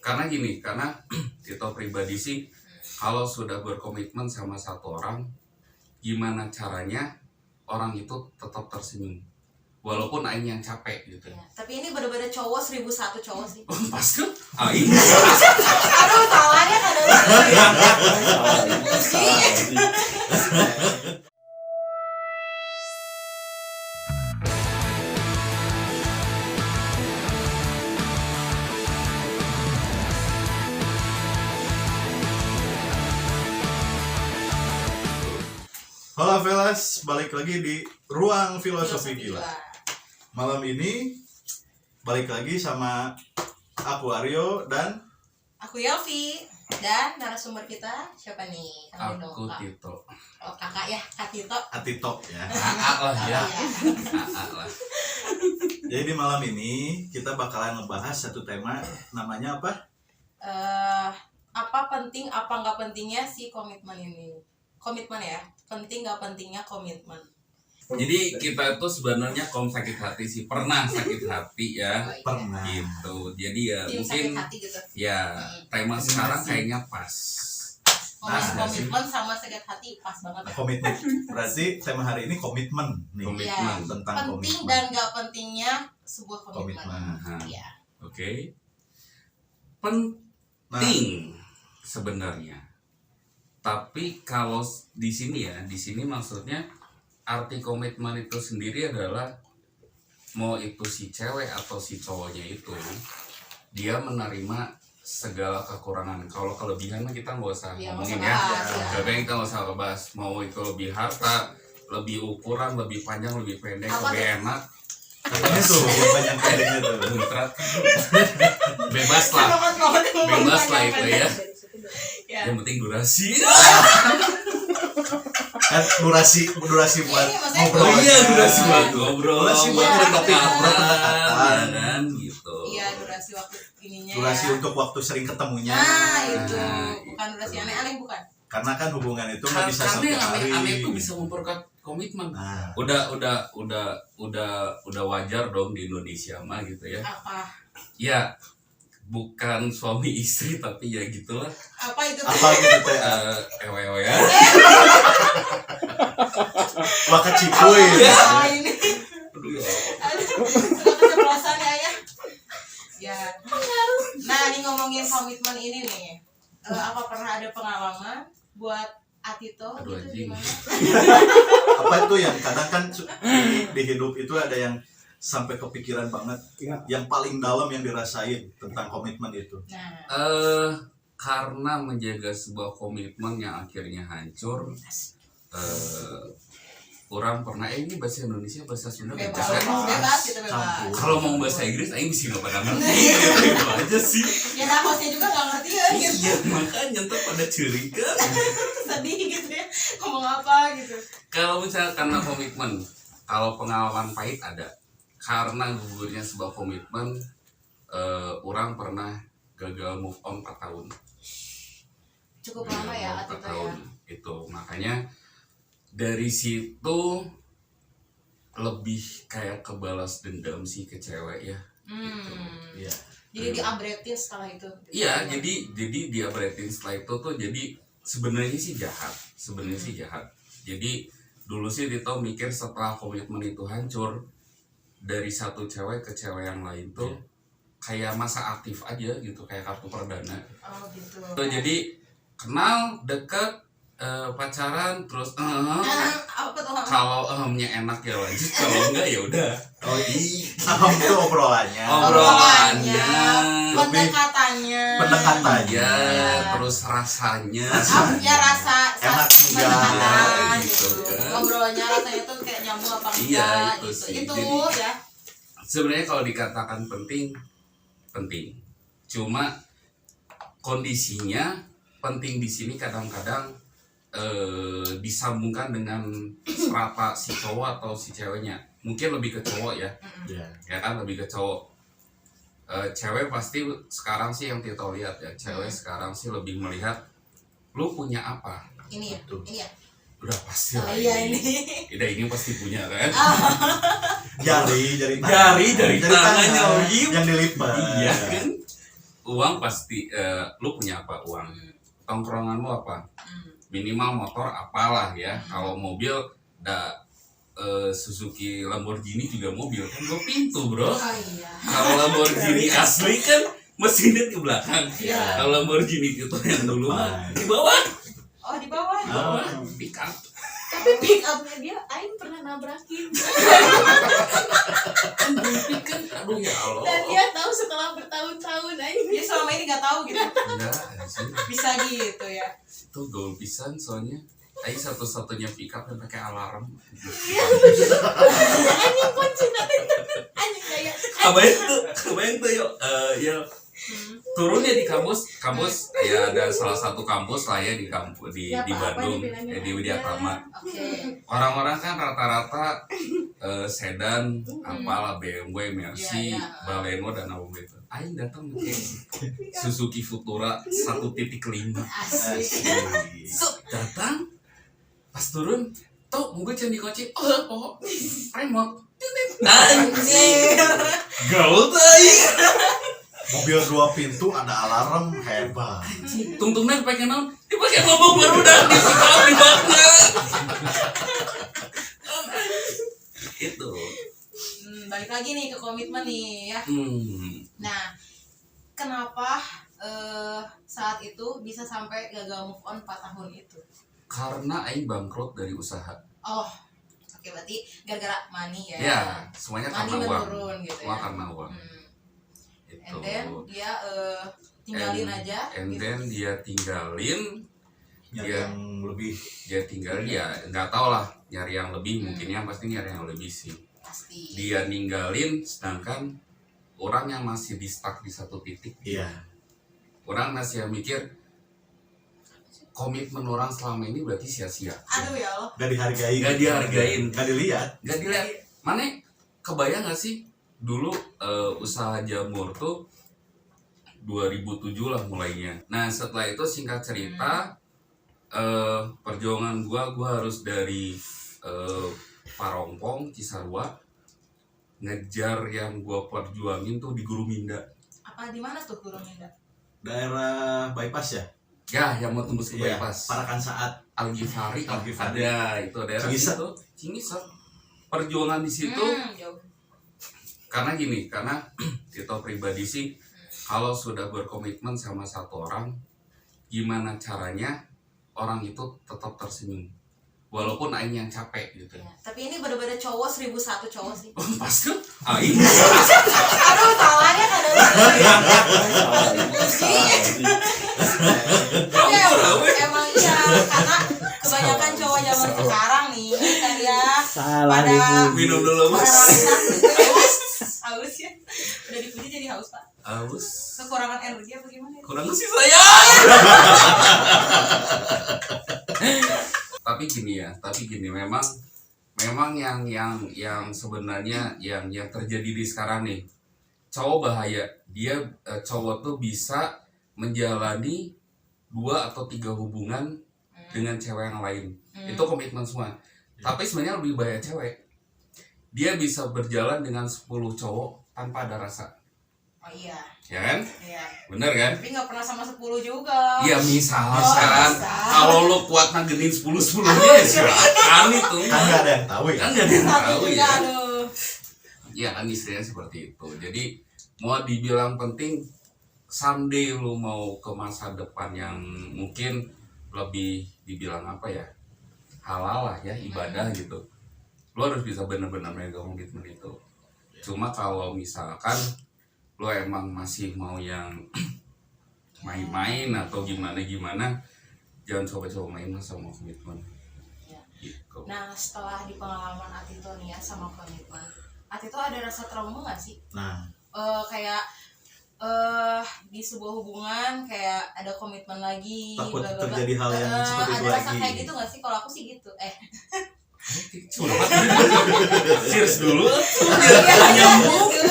Karena gini, karena Tito pribadi sih kalau sudah berkomitmen sama satu orang, gimana caranya orang itu tetap tersenyum walaupun aing yang capek gitu. Ya, tapi ini bener-bener cowok 1001 cowok sih. Pasti aing. Aduh, salahnya kadang. Halo Velas, balik lagi di Ruang Filosofi Gila. Malam ini balik lagi sama aku Aryo dan Aku Yelvi. Dan narasumber kita siapa nih? Aku Tito. Oh, kakak ya, Kak Tito. Atito ya. AA lah ya. Iya. AA lah. Jadi di malam ini kita bakalan ngebahas satu tema, namanya apa? Apa penting apa nggak pentingnya si komitmen ini? Komitmen ya, penting nggak pentingnya komitmen. Jadi kita itu sebenarnya sakit hati sih, pernah sakit hati ya. Pernah. Gitu. Jadi ya Tim mungkin sakit hati gitu. ya tema sekarang kayaknya pas. Komitmen sama sakit hati pas banget ya. Komitmen. Berarti tema hari ini komitmen nih. Komitmen. Iya. Tentang Penting komitmen. dan nggak pentingnya sebuah komitmen. Komitmen. Nah, Iya. Oke. Penting sebenarnya. Tapi kalau di sini maksudnya arti komitmen itu sendiri adalah mau itu si cewek atau si cowoknya itu dia menerima segala kekurangan. Kalau kelebihan mah kita nggak usah Iya, ngomongin nggak ya. usah bahas, ya. Kelebihan kita nggak usah bahas. Mau itu lebih harta, lebih ukuran, lebih panjang, lebih pendek, Apa lebih tuh? enak. Katanya tuh banyak pendeknya tuh. Muntrat. Bebas lah, bebas lah itu ya. Ya. Yang penting durasi. Kan durasi buat Ini maksudnya ngobrol. durasi buat ngobrol. Durasi buat pendekatan. Dan gitu. Iya, durasi waktu ininya. Durasi ya. untuk waktu sering ketemunya. Nah, itu Nah, bukan durasi itu. aneh-aneh bukan? Karena kan hubungan itu nggak bisa Karena yang setiap hari. aneh itu bisa memperkuat komitmen. Nah, Udah wajar dong di Indonesia mah gitu ya. Apa? Ya bukan suami istri tapi ya gitulah. Apa itu? apa gitu teh? Ewe ya. Waka cipuy. Ah, ini. Aduh ya. Aduh, sudah keceplosan ya ya. Ya. Nah, ini ngomongin komitmen ini nih. Apa pernah ada pengalaman buat Atito Aduh, gitu anjing. gimana? Apa itu yang kadang kan di hidup itu ada yang sampai kepikiran banget, yang paling dalam yang dirasain tentang komitmen itu. Nah, Karena menjaga sebuah komitmen yang akhirnya hancur, orang pernah ini bahasa Indonesia bahasa Sunda bebas, bebas kan? bebas gitu bebas. Campur. Kalau mau bahasa Inggris, Aing bisa nggak pada ngerti gitu itu aja sih. Ya nah, hostnya juga nggak ngerti ya gitu. Iya makanya ntar pada curi kan. Sedih gitu ya. Ngomong apa gitu. Kalau misalnya karena komitmen, kalau pengalaman pahit ada. Karena gugurnya sebuah komitmen, orang pernah gagal move on 4 tahun. Cukup lama ya Atito ya. Itu makanya dari situ lebih kayak kebalas dendam sih ke cewek ya. Iya. Jadi diabretin setelah itu. Iya, jadi dia beretin setelah itu tuh jadi sebenarnya sih jahat. Jadi dulu sih Tito mikir setelah komitmen itu hancur dari satu cewek ke cewek yang lain tuh kayak masa aktif aja gitu, kayak kartu perdana. Oh gitu. Tuh, jadi kenal, deket, pacaran, terus Apa tuh? kalau enak ya lanjut, kalau enggak ya udah. Oh iya. Itu obrolannya. Obrolannya. Pendekatannya. Ya, terus rasanya. Ya rasa Enak enggak, pendekatan gitu gitu. kan. Ngobrolnya rasanya tuh kayak nyambung apa Iya, enggak itu gitu. sih. Itu Jadi- ya. Sebenarnya kalau dikatakan penting. Cuma kondisinya penting di sini kadang-kadang disambungkan dengan strata si cowok atau si ceweknya. Mungkin lebih ke cowok ya. Iya. Ya kan lebih ke cowok. Cewek pasti sekarang sih yang Tito lihat ya. Cewek sekarang sih lebih melihat lu punya apa. Ini ya. Betul. Ini ya. Udah pasti Oh lah iya ini. ini pasti punya kan. Jari Jari tangannya lagi. yang dilipat. Iya kan. uang pasti lu punya apa uang, tongkrongan lu apa, minimal motor apalah ya. Kalau mobil Suzuki Lamborghini juga mobil kan 2 pintu bro. Oh iya. Kalau Lamborghini asli kan mesinnya di belakang. Iya. Kalau Lamborghini itu yang dulu mah di bawah. Oh di bawah. Di bawah pick up. Tapi pick upnya dia Aing pernah nabrakin Kan aduh ya Allah. dan dia tahu setelah bertahun-tahun Aing Dia selama ini nggak tahu gitu. Enggak sih. Bisa gitu ya. Itu gaul pisan soalnya. Aing satu-satunya pick up yang pakai alarm. anjing kunci nanti anjing kayak Kebayang tuh yuk, ya turunnya di kampus ya ada salah satu kampus lah ya di Ya, di apa-apa Bandung dibilangin di aja. Widyatama. Oke. Orang-orang kan rata-rata sedan, apalah BMW, Mercy, Iya, iya. Baleno dan apa gitu. Aing datang pakai Suzuki Futura 1.5. Asik. Datang pas turun tuh mobil jangan dikunci. Oh remote. Anjing. Gaul tuh aing. Mobil 2 pintu ada alarm, hebat. Tungtungnya dipakai naon? Dipakai mabuk baru dan di baknya. Itu. Balik lagi nih ke komitmen nih ya. Nah, kenapa saat itu bisa sampai gagal move on 4 tahun itu? Karena aing bangkrut dari usaha. Oh, oke berarti gara-gara money ya? Ya, semuanya Money karena uang. menurun gitu Semua ya? karena uang. And Itu. then dia tinggalin aja And gitu. then dia tinggalin. Nyari Iya. yang lebih. Dia tinggalin ya nggak tau lah nyari yang lebih, mungkinnya pasti nyari yang lebih sih. Pasti. Dia ninggalin, sedangkan orang yang masih di stuck di satu titik. Iya. Orang masih yang mikir komitmen orang selama ini berarti sia-sia. Aduh ya Allah. Gak dihargai. Gak dihargain. Gak dilihat. Gak dilihat. Mana kebayang gak sih dulu usaha jamur tuh 2007 lah mulainya. Nah setelah itu singkat cerita perjuangan gua harus dari Parompong, Cisarua ngejar yang gua perjuangin tuh di Guru Minda. Apa di mana tuh Guru Minda? Daerah bypass ya? Ya yang mau tembus ke Iya, bypass. Parakan Saat. Al-Ghifari Al-Ghifari. ada itu daerah Cingisat. situ. Cingisat. Perjuangan di situ Jauh. karena gini, karena Tito pribadi sih kalau sudah berkomitmen sama satu orang, gimana caranya orang itu tetap tersenyum walaupun aing yang capek gitu. Ya, tapi ini bener-bener cowok 1001 cowok sih. Pas kan aing Aduh, salahnya kadang emang iya, karena kebanyakan cowok zaman sekarang nih kan ya Salah pada ibu. minum dulu mas. haus ya, udah dipuji jadi haus pak. Haus Kekurangan energi apa gimana? kurang sih saya. Tapi gini memang yang sebenarnya yang terjadi di sekarang nih, cowok bahaya. Dia cowok tuh bisa menjalani 2 atau 3 hubungan dengan cewek yang lain. Itu komitmen semua. Tapi sebenarnya lebih bahaya cewek. Dia bisa berjalan dengan 10 cowok tanpa ada rasa. Oh iya, Ya kan? iya. Bener kan? Tapi nggak pernah sama 10 juga. Iya misalkan misal. kalau lo kuat nagenin 10-10-nya ya silakan itu. Kan gak ada yang tahu ya? Kan gak ada yang Satu tahu juga, ya. aduh. Ya kan istilahnya seperti itu. Jadi mau dibilang penting, someday lo mau ke masa depan yang mungkin lebih dibilang apa ya, halal lah ya, ibadah gitu. Lo harus bisa benar-benar megang komitmen itu. Cuma kalau misalkan lo emang masih mau yang main-main atau gimana-gimana, jangan coba-coba main sama komitmen. Ya. Gitu. Nah, setelah di pengalaman Atito nih ya sama komitmen, Atito ada rasa trauma nggak sih? Nah, Kayak di sebuah hubungan kayak ada komitmen lagi, Takut bla, bla, bla. terjadi hal yang seperti itu ada rasa lagi. kayak gitu nggak sih? Kalau aku sih gitu. Curhat. Cheers dulu. Iya, Nyambung. ya.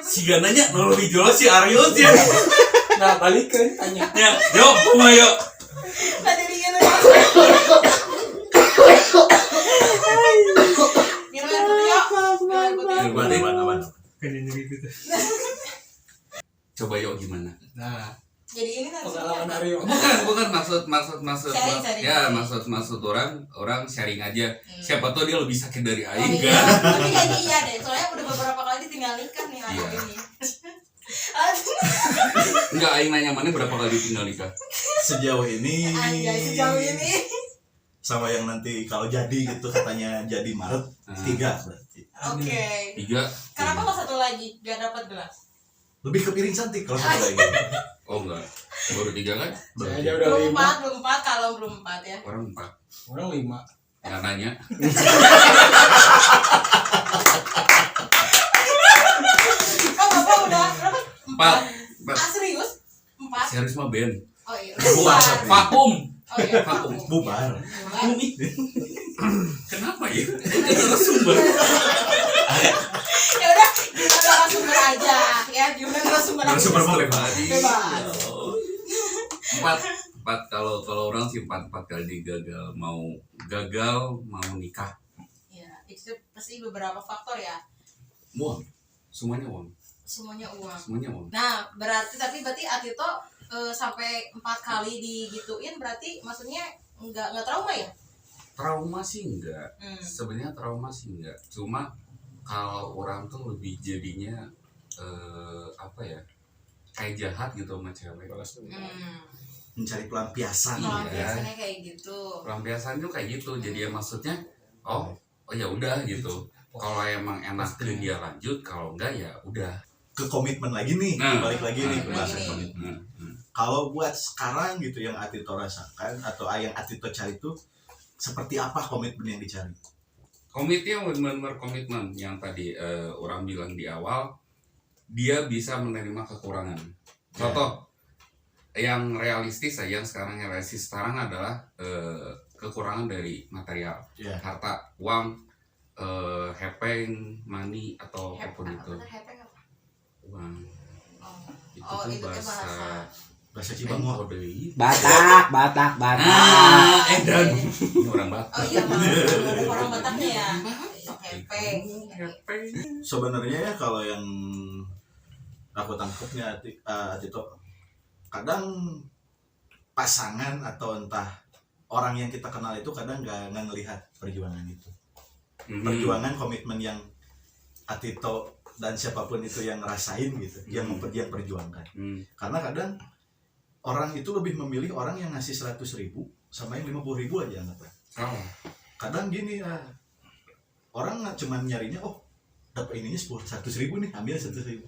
Si gananya nol dijual si Arius ya. Nah, balikin tanya. Ya, yuk, kumaha yuk. Nah jadi gini. Minum air putih yuk. Minum air putih. Aman. Kan ini gitu. Coba yuk gimana? Nah, Jadi ini kan pengalaman Aryo. Bukan maksud Sharing. ya maksud orang sharing aja. Siapa tahu dia lebih sakit dari Oh, aing iya. kan. Tapi kayaknya iya deh, soalnya udah beberapa kali ditinggal nikah nih anak Iya. ini. Enggak, aing nanya mana berapa kali ditinggal nikah? Sejauh ini Anjay sejauh ini. sama yang nanti kalau jadi gitu katanya jadi Maret 3 berarti. Oke. 3. Kenapa nggak satu lagi biar dapat gelas? Lebih ke piring cantik kalau satu lagi. Oh enggak. Baru 3 kan? Saya aja udah Belum 5. belum empat kalau belum empat ya. Orang 4. Orang 5. Enggak nanya. Oh bapak udah berapa? 4. Ah serius? Empat? Serius mah Ben. Oh iya. Bubar. Vakum. Oh iya. Vakum. Bubar. Kenapa ya? Sumber. Ya udah gimana narasumber aja ya gimana narasumber aja. Narasumber mau Bebas. Empat kalau orang sih 4 kali gagal mau nikah. Ya itu pasti beberapa faktor ya. Uang. Semuanya uang. Semuanya uang. Semuanya uang. Nah berarti Atito sampai 4 kali digituin berarti maksudnya nggak trauma ya? Trauma sih enggak. Hmm. Sebenarnya trauma sih enggak. Cuma kalau orang tuh lebih jadinya apa ya? Kayak jahat gitu sama cewek. Mencari pelampiasan. Oh, Iya. biasanya kayak gitu. Pelampiasan tuh kayak gitu. Jadi ya maksudnya oh ya udah gitu. Kalau emang enak dia lanjut, kalau enggak ya udah. Ke komitmen lagi nih, Nah. balik lagi nih ke Nah, bahasan ini. komitmen. Kalau buat sekarang gitu yang Atito rasakan atau yang Atito cari itu seperti apa komitmen yang dicari? Komitnya benar-benar komitmen yang tadi orang bilang di awal, dia bisa menerima kekurangan. Contoh yang realistis aja yang realistis sekarang adalah kekurangan dari material, Ya. harta, uang, hepeng, money atau apapun itu. Hepeng apa? Uang. Itu Oh, tuh itu teh bahasa. Bahasa Cibango. Oh, deui. Batak. Dan ini orang Batak. Oh iya ada orang Bataknya ya. Hepeng. Hepeng. Sebenarnya ya kalau yang aku tangkapnya Atito, kadang pasangan atau entah orang yang kita kenal itu kadang nggak ngelihat perjuangan itu. Perjuangan komitmen yang Atito dan siapapun itu yang ngerasain gitu, yang perjuangkan. Karena kadang orang itu lebih memilih orang yang ngasih 100.000 sama yang 50.000 aja anggapnya. Oh. Kadang gini orang nggak cuma nyarinya dapat ininya 100.000 nih, ambil 100.000.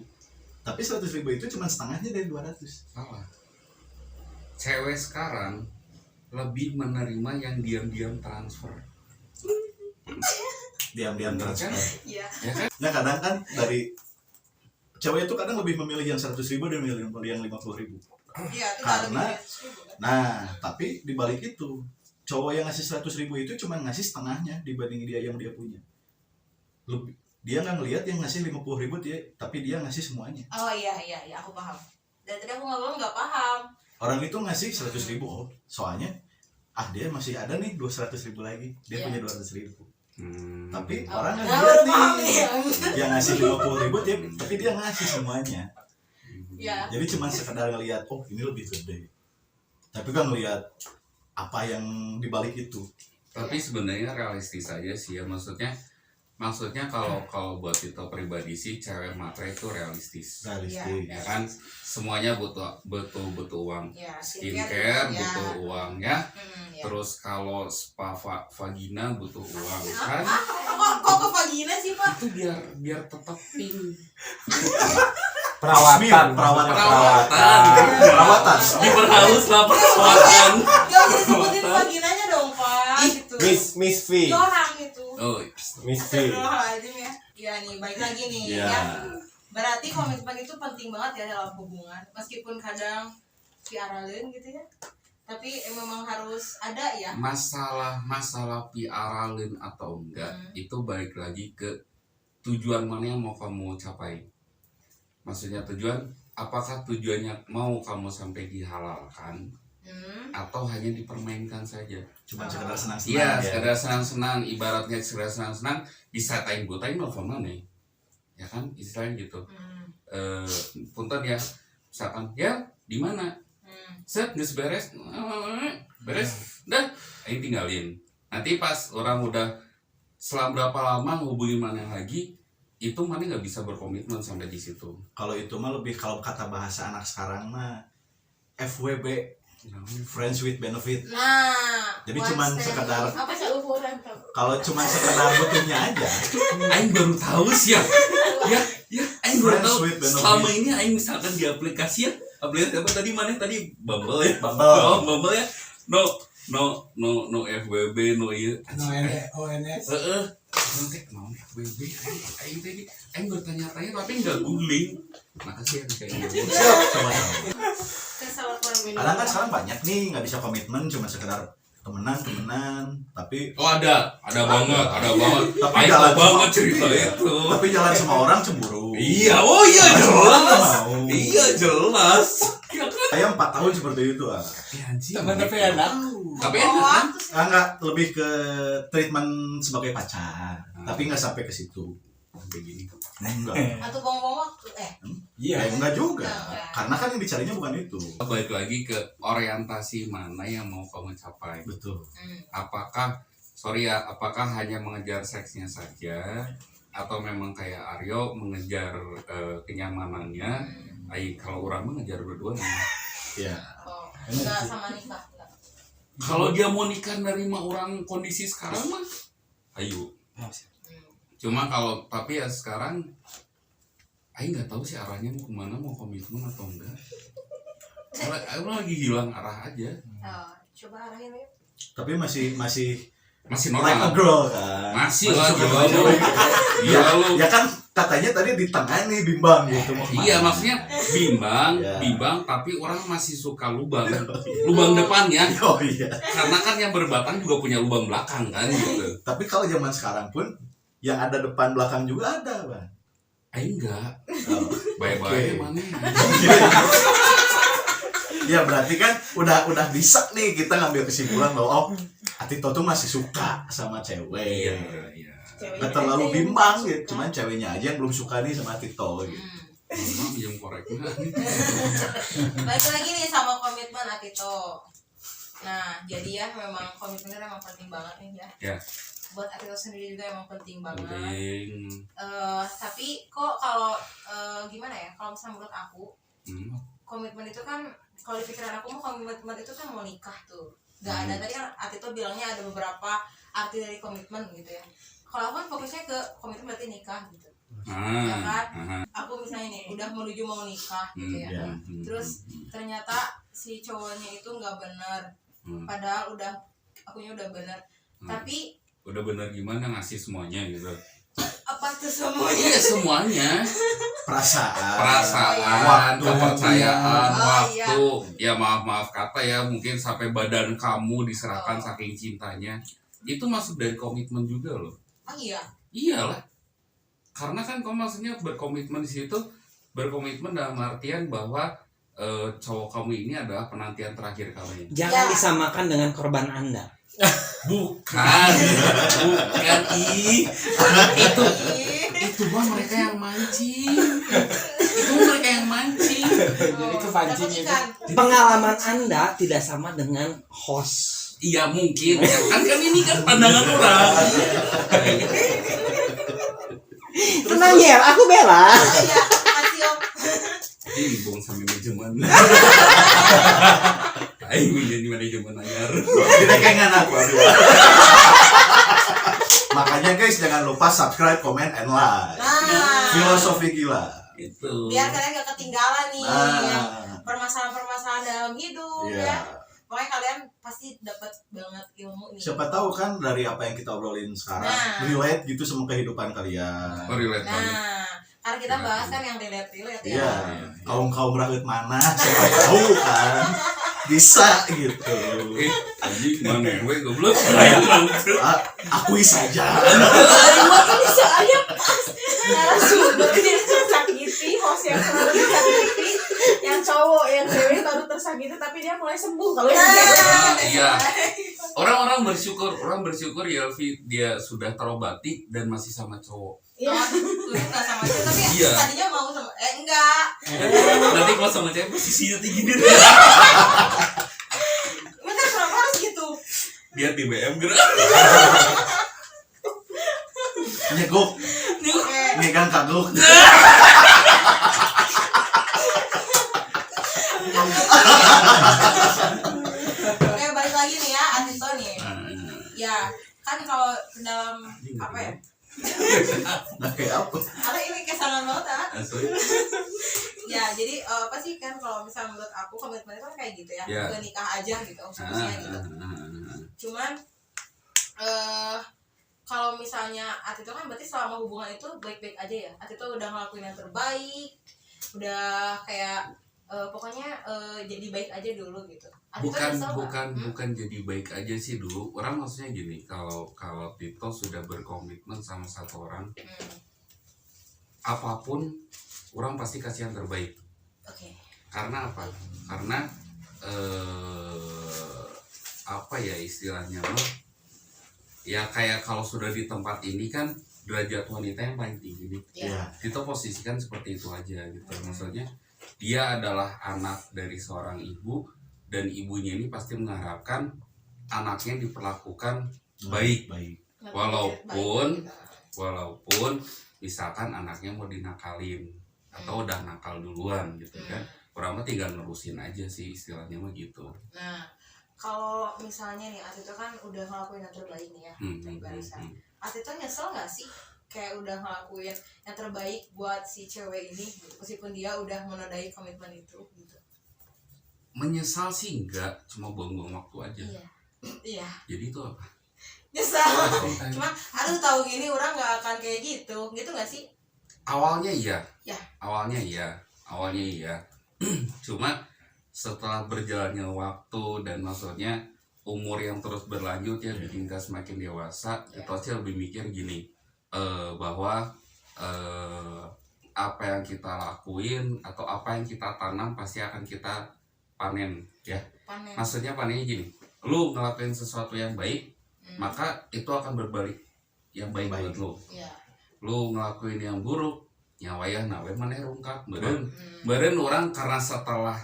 Tapi 100.000 itu cuma setengahnya dari 200. Salah. Cewek sekarang lebih menerima yang diam-diam transfer. Diam-diam transfer. Iya. Ya kan? Nah kadang kan dari cewek itu kadang lebih memilih yang 100.000 dan memilih yang 50.000. Iya, itu Karena- lebih 100.000 kan. Nah tapi dibalik itu cowok yang ngasih 100.000 itu cuma ngasih setengahnya dibanding dia yang dia punya. Dia nggak ngelihat yang ngasih 50.000 dia, tapi dia ngasih semuanya. Oh iya aku paham. Dan tadi aku ngobrol nggak paham. Orang itu ngasih 100.000 soalnya dia masih ada nih 200.000 lagi, dia Iya. punya 200.000. Tapi Oh, orang nah, nggak baru lihat paham nih, nih. yang ngasih 50.000 tapi dia ngasih semuanya. Ya. Jadi cuma sekedar ngelihat ini lebih gede, tapi kan ngelihat apa yang dibalik itu. Tapi sebenarnya realistis aja sih ya, maksudnya kalau buat kita pribadi sih cewek matre itu realistis. Realistis. Ya kan semuanya butuh uang. Ya, Skincare ya. butuh uang ya. Ya. Terus kalau spa vagina butuh uang kan. Kok ke vagina sih Pak? Itu biar tetap pink. Perawatan. Perawatan. Diperhalus lah perawatan. Gak usah sebutin vaginanya dong Pak. Gitu. Miss V. Orang itu. Oh, Miss V. Astagfirullahaladzim ya. Ya nih, baik lagi nih ya. ya. Berarti komitmen itu penting banget ya dalam hubungan. Meskipun kadang piaralin gitu ya. Tapi memang harus ada ya. Masalah piaralin atau enggak itu balik lagi ke tujuan mana yang mau kamu capai. Maksudnya tujuan apakah tujuannya mau kamu sampai dihalalkan atau hanya dipermainkan saja? Cuma sekedar senang-senang. Iya, ya. sekedar senang-senang, ibaratnya sekedar senang-senang, disatain butain nelfon mana ya kan, istilahnya gitu. Punten ya, misalkan ya di mana, set geus beres, dah, aing tinggalin. Nanti pas orang udah setelah berapa lama hubungin mana lagi, itu mana nggak bisa berkomitmen sampai di situ. Kalau itu mah lebih, kalau kata bahasa anak sekarang mah FWB, friends with benefit. Nah, Jadi cuman sekedar, Apa seukuran kamu? kalau cuman sekedar butuhnya aja. Aing baru tahu sih ya. Ya, aing baru Friends tahu. with benefit. Selama ini aing misalkan di aplikasi ya, aplikasi apa tadi mana tadi Bumble ya. Bumble. Oh, Bumble ya. No FWB, no ieu. ONS. Nanti mau FWB, aing bertanya-tanya tapi nggak googling. Makasih ya kayak gitu. Coba. Kadang kan Kesalahan sekarang banyak nih nggak bisa komitmen, cuma sekedar temenan, tapi Oh ada banget. Tapi Aing jalan tahu banget sama- cerita iya. itu. tapi jalan sama orang cemburu. Iya, oh iya Sama orang nggak jelas. mau. Iya jelas. Ya kan? Saya 4 tahun seperti itu. Ya, anjing. Teman tapi enak. Tapi enak kan? Enggak, lebih ke treatment sebagai pacar, tapi nggak sampai ke situ. Sampai gini. Enggak. Atau bong-bong waktu Iya. Enggak juga. Enggak. Karena kan yang dicarinya bukan itu. Balik lagi ke orientasi mana yang mau kamu capai. Betul. Apakah hanya mengejar seksnya saja atau memang kayak Aryo mengejar kenyamanannya. Kalau orang mengejar berdua. Iya. Oh, enggak sama nikah enggak. Kalau dia mau nikah nerima orang kondisi sekarang mah, ayo. Cuma kalau tapi ya sekarang, Aing nggak tahu sih arahnya mau kemana, mau komitmen atau enggak. Aku lagi hilang arah aja. Oh, coba arahin ya. Tapi masih Masih like a normal. girl kan. Masih lah suka gitu. sama cewek. Iya lu. Ya kan katanya tadi di tengah nih bimbang gitu. mau kemana. Iya maksudnya Iya. bimbang tapi orang masih suka lubang depan ya. Oh iya. Karena kan yang berbatang juga punya lubang belakang kan gitu. Tapi kalau zaman sekarang pun yang ada depan belakang juga ada, Bang. Aing enggak. Oh. Bye-bye Oke. mana. Ya berarti kan udah bisa nih kita ngambil kesimpulan bahwa oh Atito tuh masih suka sama cewek. Iya. Gak terlalu bimbang gitu, cuman ceweknya aja yang belum suka nih sama Atito gitu. Mama yang koreknya. Balik lagi nih sama komitmen Atito. Nah, jadi ya memang komitmen itu emang penting banget nih ya. Ya. Buat Atito sendiri juga emang penting banget. Penting. Tapi kok kalau gimana ya? Kalau misalnya menurut aku, komitmen itu kan kalau di pikiran aku mah komitmen itu kan mau nikah tuh. Gak ada, tadi kan Atito bilangnya ada beberapa arti dari komitmen gitu ya. Kalau aku kan fokusnya ke komitmen berarti nikah gitu. Ya kan? Aku misalnya nih udah menuju mau nikah gitu ya. Ya. Terus ternyata si cowoknya itu nggak benar. Padahal akunya udah benar. Tapi Udah bener gimana ngasih semuanya gitu. apa tuh semuanya? Iya semuanya. Waktu, Perasaan, kepercayaan, Oh, waktu. Ya maaf kata ya mungkin sampai badan kamu diserahkan saking cintanya. Itu masuk dari komitmen juga loh. Oh iya. Iyalah. Karena kan kamu maksudnya berkomitmen di situ, berkomitmen dalam artian bahwa cowok kamu ini adalah penantian terakhir kamu. Jangan Ya. disamakan dengan korban Anda. Bukan itu mah mereka yang mancing. Itu pancing Dapat itu. ikan. Pengalaman Anda tidak sama dengan host. Iya mungkin kan ini kan pandangan orang. Tenang ya, aku bela. Oh iya, makasih Om. Ini bong sampai manajemen. Aing menjadi manajemen anyar. Direkengan aku. Makanya guys jangan lupa subscribe, comment, and like. Nah, Filosofi gila. Itu. biar kalian gak ketinggalan nih yang Nah, permasalahan-permasalahan dalam hidup iya. ya. Pokoknya kalian pasti dapat banget ilmu nih. Siapa tahu kan dari apa yang kita obrolin sekarang Nah. relate gitu sama kehidupan kalian. Oh, relate banget. Nah, karena kita bahas kan yang relate ya. Iya, kaum rakyat mana siapa tahu kan bisa gitu. Anjing mana gue goblok. Akui saja. Waktu bisa aja pas narasumbernya sakit. tersakiti, host yang selalu tersakiti, yang cowok, yang cewek baru tersakiti tapi dia mulai sembuh kalau yang cewek. Iya. Orang bersyukur ya Elvi, dia sudah terobati dan masih sama cowok. Iya. Dulu nggak sama cewek tapi Iya. tadinya mau sama enggak. Nanti kalau sama cewek posisinya tinggi dia. Bener kenapa harus gitu? Dia di BM gerak. Nyeguk, Oke. ngegang kaguk. Oke, balik lagi nih ya, Atito nih. Ya, kan kalau dalam apa ya? Nah, kayak apa? Ada ini kesangan banget ah. Asli. Ya, jadi apa sih kan kalau misalnya menurut aku komitmen itu kan kayak gitu ya, Ya. udah nikah aja gitu, fokusnya gitu. Cuman kalau misalnya Atito kan berarti selama hubungan itu baik-baik aja ya. Atito udah ngelakuin yang terbaik, udah kayak pokoknya jadi baik aja dulu gitu. Atito nyesel nggak? Bukan jadi baik aja sih dulu. Orang maksudnya gini, kalau Tito sudah berkomitmen sama satu orang, apapun orang pasti kasih yang terbaik. Oke. Karena apa? Karena apa ya istilahnya loh? Ya kayak kalau sudah di tempat ini kan derajat wanita yang paling tinggi nih. Iya. Tito posisikan seperti itu aja gitu. Maksudnya dia adalah anak dari seorang ibu dan ibunya ini pasti mengharapkan anaknya diperlakukan baik. Walaupun misalkan anaknya mau dinakalin atau udah nakal duluan gitu kan. Orang mah tinggal nerusin aja sih istilahnya mah gitu. Nah, kalau misalnya nih Atito kan udah ngelakuin yang terbaik nih ya, dari barisan. Atito nyesel nggak sih kayak udah ngelakuin yang terbaik buat si cewek ini gitu, meskipun dia udah menodai komitmen itu gitu. Menyesal sih enggak, cuma buang-buang waktu aja. Iya. Jadi itu apa? Nyesal. Cuma aduh tahu gini orang nggak akan kayak gitu nggak sih? Awalnya iya. Ya. Awalnya iya. Cuma setelah berjalannya waktu dan maksudnya umur yang terus berlanjut ya bikin kita semakin dewasa, itu aja lebih mikir gini, bahwa apa yang kita lakuin atau apa yang kita tanam pasti akan kita panen ya. Panen. Maksudnya panennya gini, lu ngelakuin sesuatu yang baik, maka itu akan berbalik yang baik buat lu. Iya. Lu ngelakuin yang buruk, nya wayah nawe maneh rungkap beureun orang karena setelah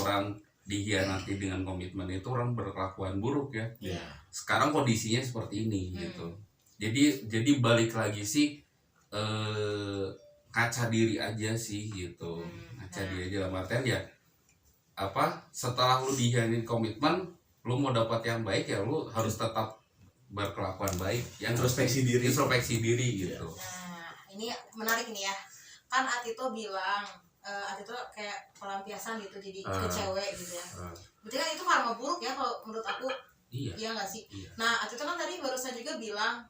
orang dihianati dengan komitmen itu orang berkelakuan buruk ya. Iya. Sekarang kondisinya seperti ini gitu. Jadi balik lagi sih kaca diri aja sih gitu. Kaca diri aja dalam artian ya apa setelah lu dihianatin komitmen, lu mau dapat yang baik ya lu harus tetap berkelakuan baik, yang Introspeksi diri gitu. Nah, ini menarik nih ya. Kan Atito bilang Atito kayak pelampiasan gitu jadi ke cewek gitu ya. Berarti kan itu karma buruk ya kalau menurut aku. Iya. Iya nggak sih? Iya. Nah, Atito kan tadi barusan juga bilang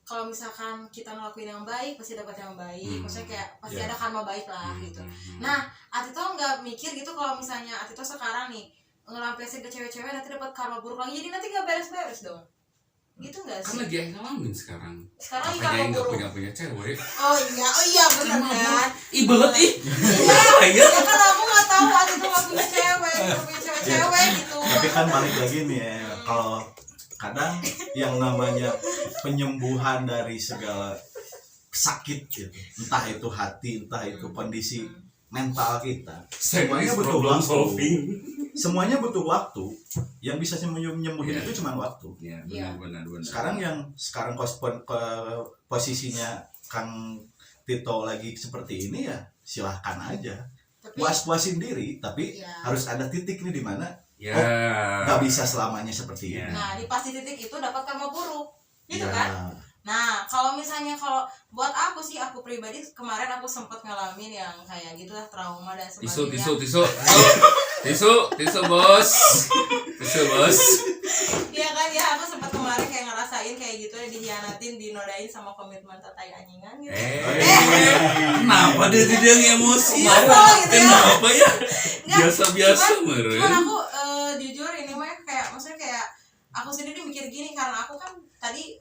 kalau misalkan kita ngelakuin yang baik pasti dapat yang baik. Maksudnya kayak pasti ada karma baik lah gitu. Nah, Atito nggak mikir gitu kalau misalnya Atito sekarang nih ngelampiasin ke cewek-cewek nanti dapat karma buruk lagi, jadi nanti nggak beres-beres dong. Gitu nggak Kan sih? lagi ngalamin sekarang. Sekarang lagi Makanya karma nggak buruk. punya cewek. Oh iya bener kan? Ih banget ih. Iya, ya kan aku nggak tahu Atito nggak punya cewek, nggak punya cewek-cewek gitu. tapi kan balik lagi nih ya, kalau kadang yang namanya penyembuhan dari segala sakit gitu, entah itu hati, entah itu kondisi mental kita, semuanya butuh waktu. Semuanya butuh waktu. Yang bisa menyembuhin itu cuma waktu. Iya, benar. Sekarang posisinya Kang Tito lagi seperti ini ya silahkan aja. Tapi Puas-puasin diri, tapi harus ada titik nih di mana Ya. nggak bisa selamanya seperti ini. nah di pasti titik itu dapat karma buruk, gitu Ya. kan? Nah, kalau misalnya kalau buat aku sih, aku pribadi kemarin aku sempat ngalamin yang kayak gitu lah, trauma dan sebagainya. Tisu bos. Iya kan ya, aku sempat kemarin kayak ngerasain kayak gitu ya, dihianatin, dinodain sama komitmen tatai anjingan gitu. Kenapa dia emosi? Kenapa ya? Biasa-biasa meren. Cuman aku jujur ini mah kayak maksudnya kayak aku sendiri mikir gini, karena aku kan tadi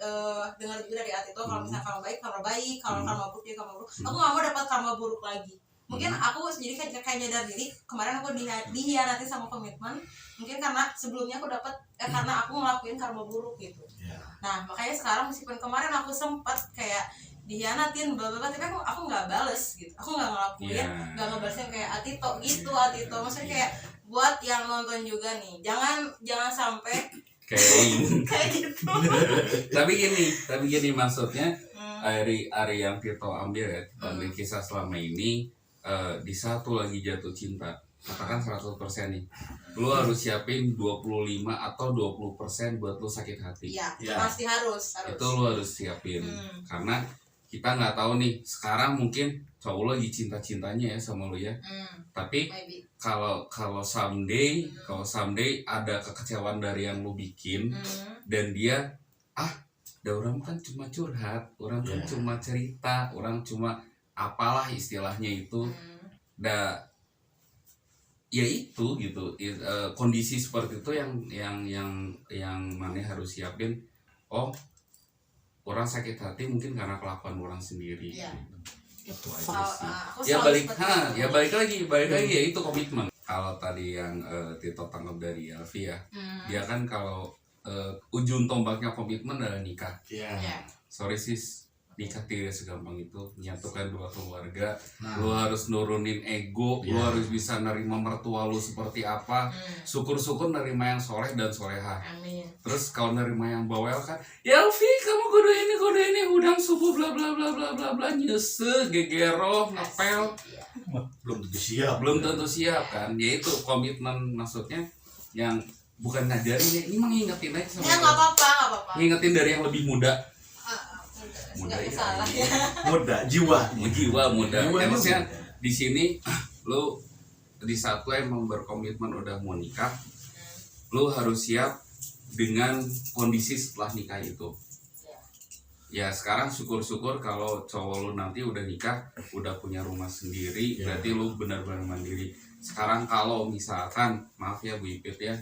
dengar juga dari Atito kalau misalnya karma baik, kalau karma buruk dia karma buruk. Aku nggak mau dapat karma buruk lagi. Mungkin aku jadi kayak nyadar diri, kemarin aku dihianati sama komitmen, mungkin karena sebelumnya aku dapat karena aku ngelakuin karma buruk gitu. Nah makanya sekarang meskipun kemarin aku sempat kayak dihianatin tapi aku nggak bales gitu, aku nggak ngelakuin, nggak ngebalesin kayak Atito gitu. Maksudnya kayak buat yang nonton juga nih, jangan sampai kayak gitu. Tapi gini maksudnya dari yang Tito ambil ya, ambil kisah selama ini. Di saat lu lagi jatuh cinta, katakan 100% nih, lu harus siapin 25 atau 20% buat lu sakit hati. Iya, pasti harus. Itu lu harus siapin. Karena kita nggak tahu nih, sekarang mungkin cowok lo lagi cinta-cintanya ya sama lu ya. Tapi kalau someday ada kekecewaan dari yang lu bikin, dan dia da orang kan cuma curhat, orang kan cuma cerita, orang cuma apalah istilahnya itu, ya itu gitu. Kondisi seperti itu yang mana harus siapin. Oh, orang sakit hati mungkin karena kelakuan orang sendiri. Itu aja sih. Balik lagi ya itu komitmen. Kalau tadi yang Tito tangkap dari Alfi ya, dia kan kalau ujung tombaknya komitmen adalah nikah. Sorry sis, nikah tidak segampang itu menyatukan dua keluarga. Lu harus nurunin ego, lu harus bisa nerima mertua lu seperti apa. Syukur-syukur nerima yang soleh dan solehah. Amin. Terus kalau nerima yang bawel kan, ya Alfi kamu kode ini udang subuh bla bla bla bla bla bla, nyese gegero ngepel, belum tentu siap kan. Yaitu komitmen, maksudnya yang bukan ngajarin ya, ini mengingetin aja sama nggak apa-apa ngingetin dari yang lebih muda. Nggak salah ya. jiwa muda. Ya, maksudnya di sini lu di saat lu emang berkomitmen udah mau nikah, lu harus siap dengan kondisi setelah nikah itu. Ya sekarang syukur-syukur kalau cowok lu nanti udah nikah, udah punya rumah sendiri, berarti lu benar-benar mandiri. Sekarang kalau misalkan, maaf ya Bu Ipit ya,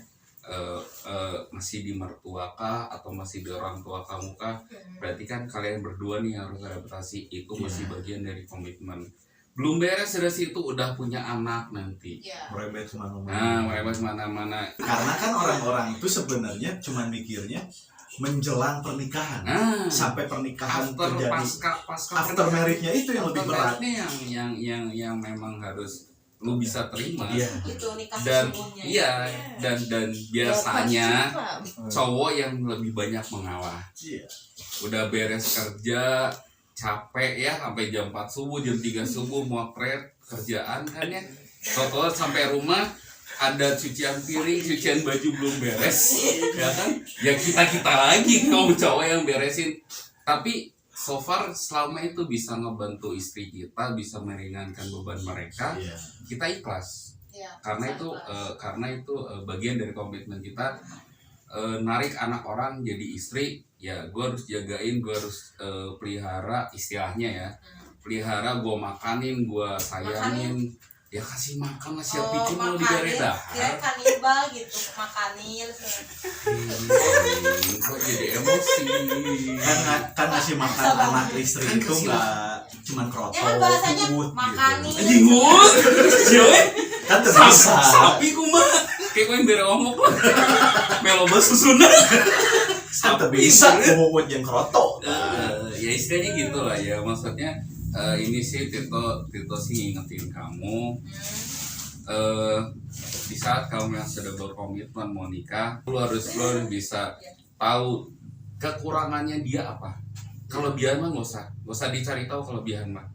masih di mertua kah atau masih di orang tua kamu kah, berarti kan kalian berdua nih harus adaptasi. Itu masih bagian dari komitmen. Belum beres dari situ udah punya anak nanti, merembet kemana-mana. Karena kan orang-orang itu sebenarnya cuma mikirnya menjelang pernikahan, sampai pernikahan terjadi, after marriage-nya itu yang lebih berat, yang memang harus lu bisa terima. Itu nikah dan sesungguhnya. Dan biasanya cowok yang lebih banyak mengalah. Udah beres kerja capek ya sampai jam 4 subuh, jam 3 subuh motret kerjaan kan ya, total sampai rumah ada cucian piring, cucian baju belum beres ya kan, ya kita lagi kaum cowok yang beresin. Tapi so far selama itu bisa ngebantu istri kita, bisa meringankan beban mereka, kita ikhlas. Karena itu bagian dari komitmen kita. Narik anak orang jadi istri, ya gue harus jagain, gue harus pelihara, istilahnya ya, pelihara, gue makanin, gue sayangin, ya kasih makan lah, siap bikin lo di daerah. Kira kanibal gitu, makanin. Gue jadi emosi. Kan ngasih makan anak istri itu nggak cuman kroto, ya kan bahasanya makanin. Jinggut, kan terbiasa. Sapi kumah, kayak gue yang bere omok lah. Meloba susunan. Kan terbiasa ngomong yang kroto. Ya istilahnya gitu lah ya, maksudnya ini sih Tito sih ngingetin kamu, di saat kamu yang sudah berkomitmen mau nikah, lu harus bisa tahu kekurangannya dia apa. Kelebihan mah nggak usah dicari tahu kelebihan mah,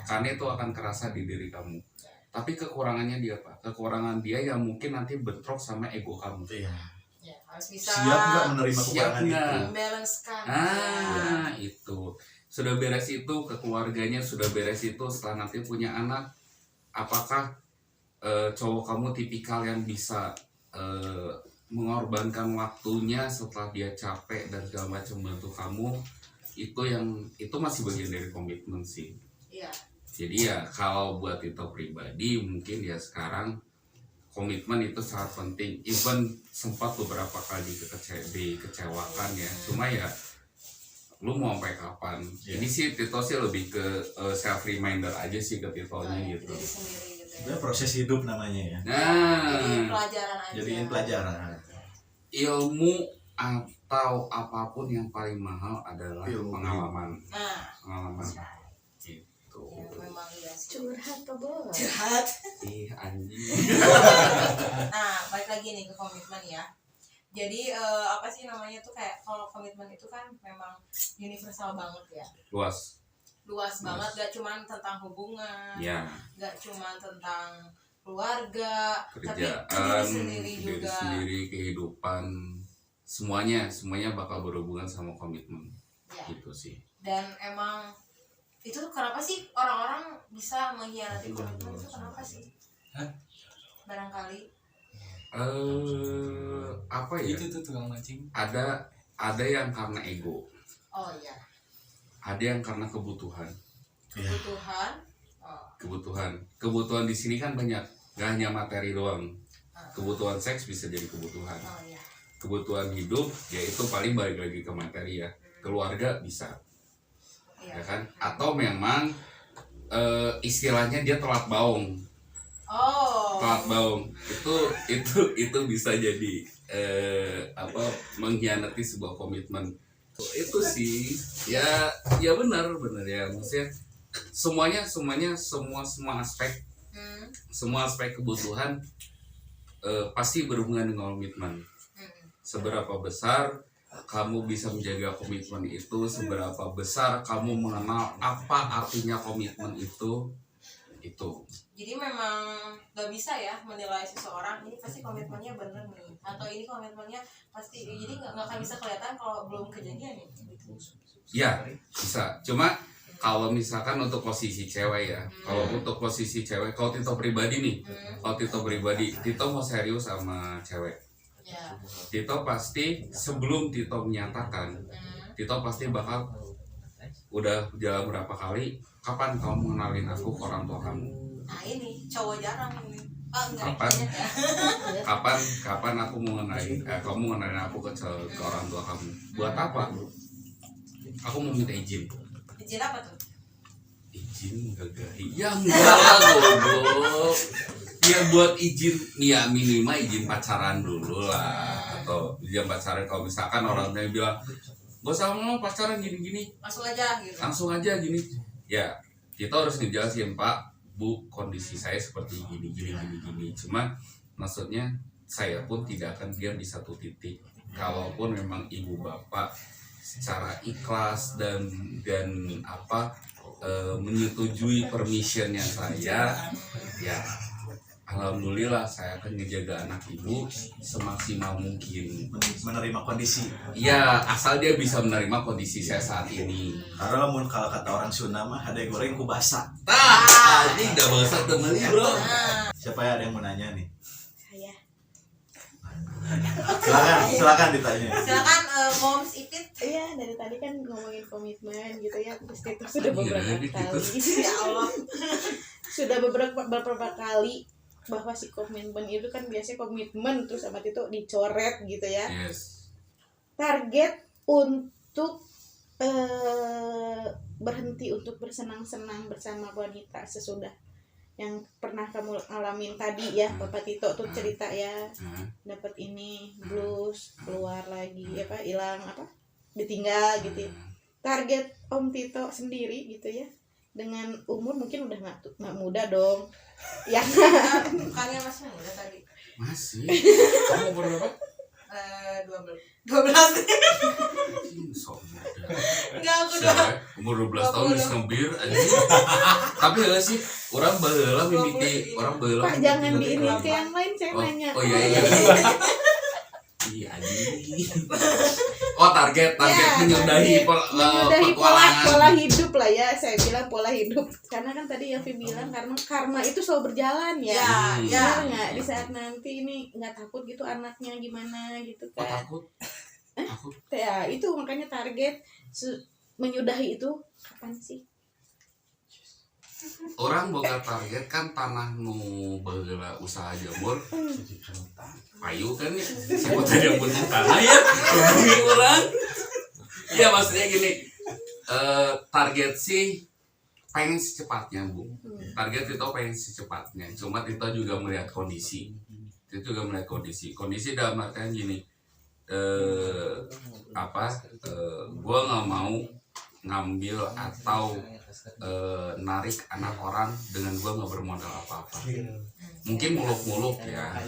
karena itu akan kerasa di diri kamu. Tapi kekurangannya dia apa? Kekurangan dia yang mungkin nanti bentrok sama ego kamu. Harus bisa siap nggak menerima kekurangan itu, membalancekan. Itu sudah beres itu ke keluarganya, sudah beres itu setelah nanti punya anak, apakah cowok kamu tipikal yang bisa mengorbankan waktunya setelah dia capek dan segala macam bantu kamu? Itu masih bagian dari komitmen sih. Jadi ya kalau buat itu pribadi mungkin ya sekarang komitmen itu sangat penting. Even sempat beberapa kali dikecewakan ya, cuma ya lu mau sampai kapan? Ini sih Tito sih lebih ke self reminder aja sih ke Titonya gitu. Diri sendiri gitu Itu ya. proses hidup namanya ya. Jadi Nah, pelajaran aja. Jadiin pelajaran. ilmu atau apapun yang paling mahal adalah Ilmu. pengalaman. Nah, Pengalaman gitu. ya, memang iya sih. Curhat apa bos? Curhat. Ih anjing. Nah, balik lagi nih ke komitmen ya. Jadi apa sih namanya tuh kayak kalau komitmen itu kan memang universal banget ya. Luas. Luas banget, gak cuman tentang hubungan, Ya, gak cuman tentang keluarga, tapi kerjaan, diri sendiri diri juga. sendiri, kehidupan, semuanya bakal berhubungan sama komitmen. Ya. Gitu sih. Dan emang itu tuh kenapa sih orang-orang bisa mengkhianati komitmen itu kenapa sih? Barangkali Apa ya? Itu tuh tukang mancing. Ada yang karena ego, oh iya, ada yang karena kebutuhan. kebutuhan. Oh, Kebutuhan di sini kan banyak, gak hanya materi doang. Kebutuhan seks bisa jadi kebutuhan. oh iya. Kebutuhan hidup yaitu paling balik lagi ke materi ya. Keluarga bisa, Iya. ya kan? Atau memang istilahnya dia telat baung. Oh. Telat baung itu bisa jadi mengkhianati sebuah komitmen. Itu sih ya benar ya, maksudnya semua aspek kebutuhan pasti berhubungan dengan komitmen. Seberapa besar kamu bisa menjaga komitmen itu, seberapa besar kamu mengenal apa artinya komitmen itu. Jadi memang gak bisa ya menilai seseorang ini pasti komitmennya bener nih, atau ini komitmennya pasti, jadi nggak akan bisa kelihatan kalau belum kejadian nih. Ya bisa, cuma kalau misalkan untuk posisi cewek ya, kalau untuk posisi cewek, kalau Tito pribadi nih, Tito mau serius sama cewek, Ya. Tito pasti sebelum Tito menyatakan, Tito pasti bakal udah jalan berapa kali, kapan kamu mengenalin aku ke orang tua kamu? Nah ini cowok jarang ini. Enggak. Kapan? banyak ya. Kapan aku kamu mengenalin aku ke orang tua kamu? Buat apa? Aku mau minta izin. Izin apa tuh? Izin gagahi? Ya enggak lah goblok. Ya buat izin, ya minimal izin pacaran dulu lah. Atau izin pacaran kalau misalkan orangnya bilang gak usah mau pacaran gini-gini, Langsung aja gitu. langsung aja gini. Ya kita harus dijelasin, Pak, Bu, kondisi saya seperti gini. Cuma maksudnya saya pun tidak akan diam di satu titik. Kalaupun memang ibu bapak secara ikhlas dan menyetujui permissionnya saya, ya alhamdulillah saya akan menjaga anak ibu semaksimal mungkin. Menerima kondisi. Ya asal dia bisa menerima kondisi saya saat ini. Karena mun kalau kata orang Sunda mah ada goreng ku basa. Ini gak bahasa temeli bro. Siapa ya ada yang mau nanya nih? Saya. Silakan ditanya. Silakan Moms Ipit. Iya, dari tadi kan ngomongin komitmen gitu ya, terus itu sudah Iya, beberapa gitu. kali. Ya Allah. Sudah beberapa kali bahwa si komitmen itu kan biasanya komitmen terus sama itu dicoret gitu ya. Yes. Target untuk berhenti untuk bersenang-senang bersama wanita sesudah yang pernah kamu alamin tadi ya, Bapak Tito tuh cerita ya, dapat ini blues, keluar lagi apa hilang apa ditinggal gitu ya. Target Om Tito sendiri gitu ya, dengan umur mungkin udah nggak muda dong ya. Kalian masih muda tadi. Masih. Kamu umur berapa? 12. Sok muda. Enggak, aku Umur 12 tahun di Sembir aja. Tapi ya sih, orang baheula mimiti, orang baheula. Pak jangan di ini ke yang lain, saya nanya. Oh iya. Iya anjing. Oh target Ya, menyudahi menyudahi petualangan. pola hidup lah ya, saya bilang pola hidup karena kan tadi Yofi bilang karma itu selalu berjalan ya. Ya. Benar nggak di saat nanti ini nggak takut gitu anaknya gimana gitu Oh, kan. takut. Ya itu makanya target menyudahi itu kapan sih? orang boga target kan tanah nu baheula usaha jamur payu kan ya sebut aja butuh tanah ya bumi orang ya maksudnya gini target sih pengen secepatnya bu target Tito pengen secepatnya cuma Tito juga melihat kondisi dalam artian gini gue nggak mau ngambil atau narik anak orang dengan gue nggak bermodal apa-apa mungkin muluk-muluk ya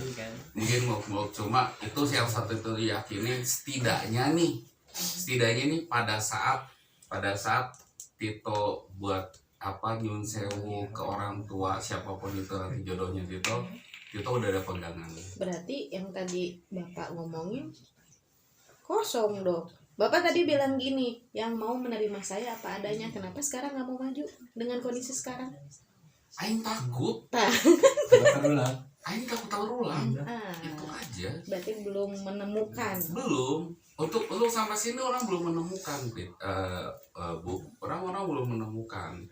cuma itu yang satu itu diyakini setidaknya nih pada saat Tito buat nyun sewu ke orang tua siapapun itu nanti jodohnya Tito udah ada pegangan. Berarti yang tadi Bapak ngomongin kosong dong. Bapak tadi bilang gini, yang mau menerima saya apa adanya. Kenapa sekarang nggak mau maju dengan kondisi sekarang? Aing takut. Aing takut tahu ulang. Itu aja. Berarti belum menemukan. Belum. Untuk sampai sini orang belum menemukan, Bu. Orang belum menemukan.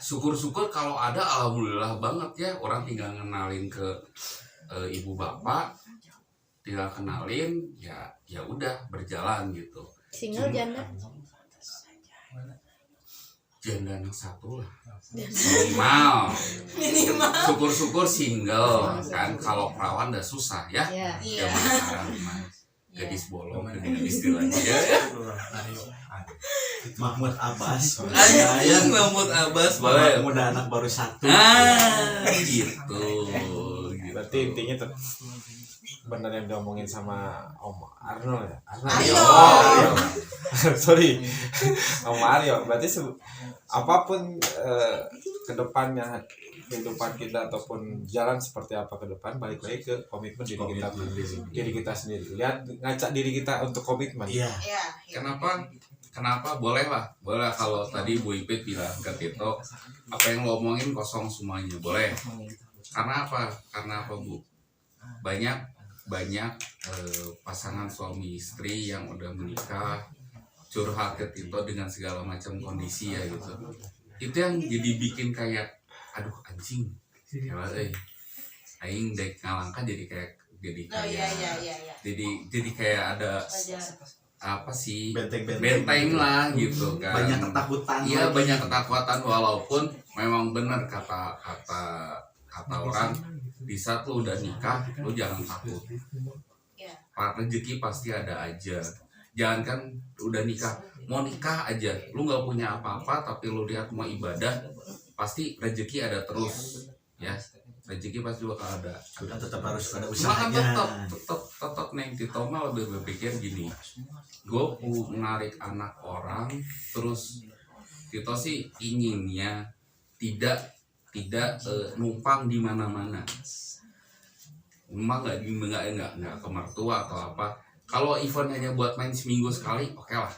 Syukur-syukur kalau ada, alhamdulillah banget ya. Orang tinggal ngenalin ke ibu bapak, tinggal kenalin, ya udah berjalan gitu. Single janda? Janda anak satu lah. Minimal. Syukur-syukur single kan. Kalau perawan udah susah ya. Iya. Gadis bolong dengan istilahnya ya. Mahmud Abbas. Mahmud Abbas boleh. Muda anak baru satu. Gitu. Berarti intinya benar yang diomongin sama Om Arnold ya. Aryo. Sorry. Om Aryo. Berarti apapun kedepannya kehidupan kita ataupun jalan seperti apa ke depan, balik lagi ke komitmen diri kita sendiri. Lihat ngacak diri kita untuk komitmen. Iya. Kenapa boleh kalau tadi Bu Ipit bilang ke Tito apa yang lo omongin kosong semuanya boleh. Karena apa Bu? Banyak pasangan suami istri yang udah menikah curhat ke Tito dengan segala macam kondisi ya gitu. Itu yang jadi bikin kayak aduh anjing aing dek ngalangka jadi kayak jadi kayak ada apa sih benteng lah gitu kan Banyak ketakutan. Iya banyak ketakutan walaupun memang benar kata orang di saat lu udah nikah lu jangan takut. Rezeki pasti ada aja. Jangan kan udah nikah mau nikah aja lu nggak punya apa-apa tapi lu lihat mau ibadah pasti rezeki ada terus ya rezeki pasti bakal ada Tetap harus ada cuma kan usahanya. tetap Neng Tito mah lebih berpikir gini gue menarik anak orang terus Tito sih inginnya tidak numpang di mana-mana memang nggak ke mertua atau apa kalau event hanya buat main seminggu sekali oke lah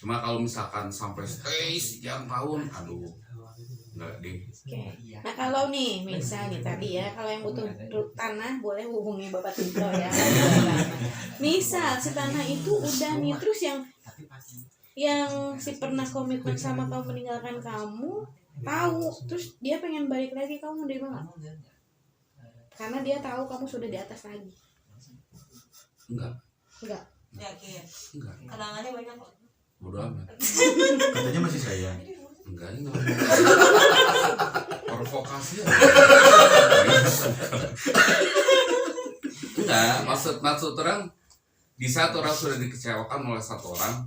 cuma kalau misalkan sampai stay sekian tahun aduh enggak deh. Nah kalau nih misal nih tadi ya kalau yang butuh tanah boleh hubungi Bapak Tito ya. Misal si tanah itu udah nih terus yang si pernah komitmen sama kamu meninggalkan kamu tahu terus dia pengen balik lagi kamu menerima nggak? Karena dia tahu kamu sudah di atas lagi. Enggak. Yakin. Enggak. Kenangannya banyak kok. Bodoh amat. Katanya masih sayang. Enggak ini provokasi ya. Enggak, maksud orang di saat orang sudah dikecewakan oleh satu orang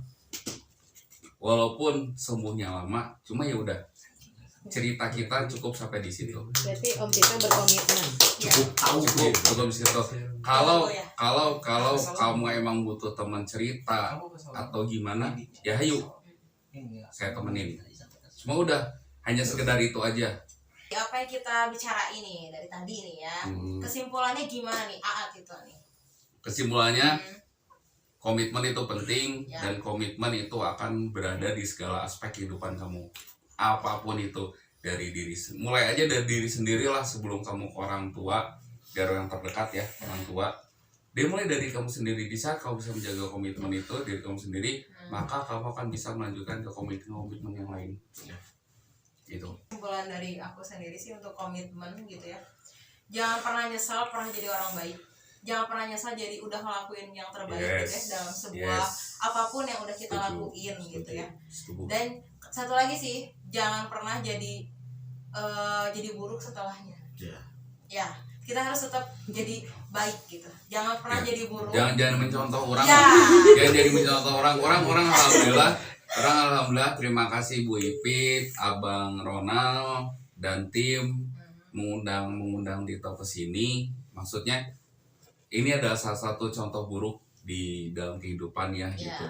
walaupun sembuhnya lama cuma ya udah cerita kita cukup sampai di situ. Berarti Om Tito berkomitmen. Cukup di situ. Kalau kamu emang butuh teman cerita atau gimana ya ayo saya temenin. Cuma udah hanya sekedar itu aja. Apa yang kita bicara ini dari tadi nih ya. Kesimpulannya gimana nih Tito nih? Kesimpulannya komitmen itu penting dan komitmen itu akan berada di segala aspek kehidupan kamu. Apapun itu mulai aja dari diri sendiri lah sebelum kamu ke orang tua, dari orang terdekat ya, orang tua. Dia mulai dari kamu sendiri. Di saat kamu bisa menjaga komitmen itu diri kamu sendiri, maka kamu akan bisa melanjutkan ke komitmen yang lain. Gitu. Kesimpulan dari aku sendiri sih untuk komitmen gitu ya, jangan pernah nyesal pernah jadi orang baik, jangan pernah nyesal jadi udah ngelakuin yang terbaik gitu ya dalam sebuah apapun yang udah kita lakuin gitu ya. Dan satu lagi sih, jangan pernah jadi buruk setelahnya. Ya, kita harus tetap jadi baik gitu, jangan pernah jadi buruk, jangan mencontoh orang, ya. jangan jadi mencontoh orang alhamdulillah terima kasih Bu Ipit, Abang Ronald dan tim mengundang Tito ke sini. Maksudnya ini adalah salah satu contoh buruk di dalam kehidupan ya gitu.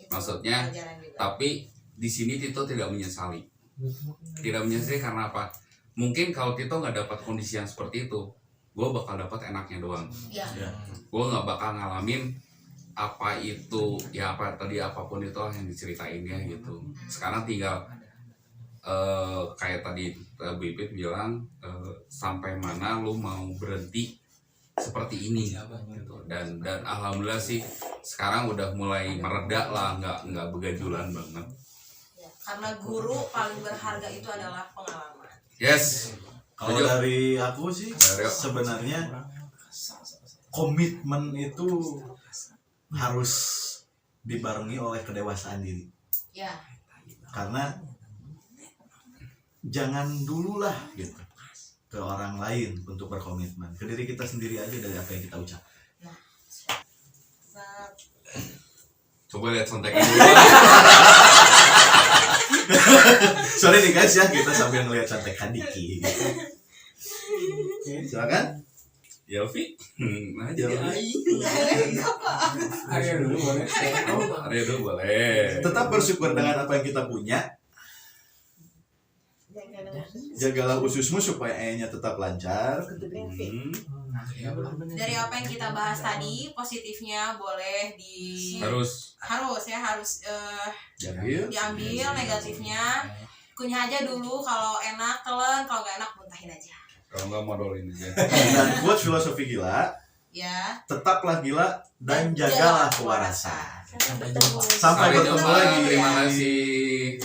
Maksudnya tapi di sini Tito tidak menyesali karena apa? Mungkin kalau Tito nggak dapat kondisi yang seperti itu, gue bakal dapat enaknya doang. Gue nggak bakal ngalamin apa itu ya, apa tadi apapun itu yang diceritain ya gitu. Sekarang tinggal kayak tadi Bibit bilang sampai mana lu mau berhenti seperti ini gitu. Dan alhamdulillah sih sekarang udah mulai mereda lah, nggak begajulan banget Ya, karena guru paling berharga itu adalah pengalaman. Yes. Kalau dari aku sih sebenarnya komitmen itu harus dibarengi oleh kedewasaan diri. Ya. Karena jangan dululah gitu ke orang lain untuk berkomitmen, ke diri kita sendiri aja dari apa yang kita ucap. Coba lihat contekan dulu. Sorry nih guys ya, kita sambil ngelihat contekan dikit. Silakan. Yelvi, nah jadi Arya dulu boleh. Arya dulu boleh. Tetap bersyukur dengan apa yang kita punya. Jagalah ususmu supaya ayahnya tetap lancar. Dari apa yang kita bahas tadi, positifnya boleh Harus diambil, negatifnya kunyah aja dulu, kalau enak telan, kalau nggak enak muntahin aja. Kalau nggak modalin aja. Dan buat filosofi gila, Ya. tetaplah gila dan jagalah kewarasan. Sampai ketemu. Sampai Sampai bertemu jumpa. lagi. Terima kasih.